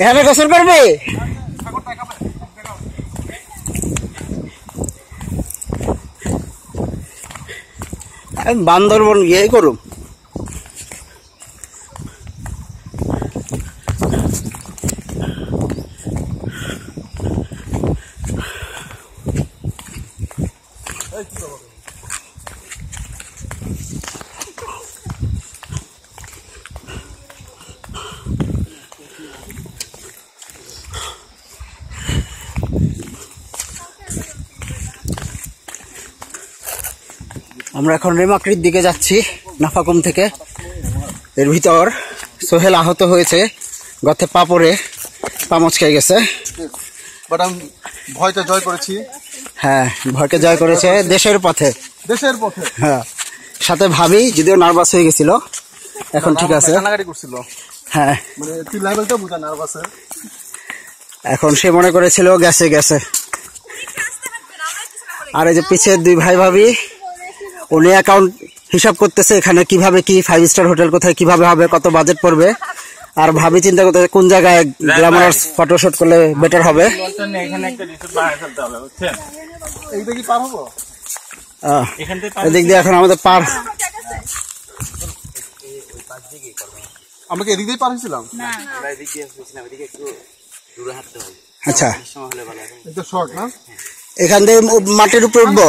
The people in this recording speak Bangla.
এখানে গোসল করবে? বান্দরবন গিয়ে করুম। আমরা এখন রেমাক্রির দিকে যাচ্ছি নাফাকুম থেকে। এর ভিতর সোহেল আহত হয়েছে, গর্তে পা পড়ে পা মচকে গেছে। বাট আমি ভয়টা জয় করেছি। হ্যাঁ, ভয়কে জয় করেছে দেশের পথে। দেশের পথে, হ্যাঁ। সাথে ভাবি যদিও নার্ভাস হয়ে গেছিল, এখন ঠিক আছে। কান্নাকাটি করছিল। হ্যাঁ, মানে তুই লেভেলটা বুঝা নার্ভাসের। এখন সে মনে করেছিল গেছে গেছে। আর এই যে পিছিয়ে দুই ভাই ভাবি, উনি অ্যাকাউন্ট হিসাব করতেছে এখানে কিভাবে কি 5 স্টার হোটেল কোথায় কিভাবে হবে, কত বাজেট পড়বে। আর ভাবি চিন্তা করতেছে কোন জায়গায় গ্ল্যামারাস ফটোশুট করলে বেটার হবে। এইটা কি পার হবো? এদিক দিয়ে এখন আমাদের পার। আমরা কি এদিক দিয়ে পার হয়েছিলাম? আচ্ছা, এটা শর্ট না? এখান থেকে মাটির উপরে উঠবো।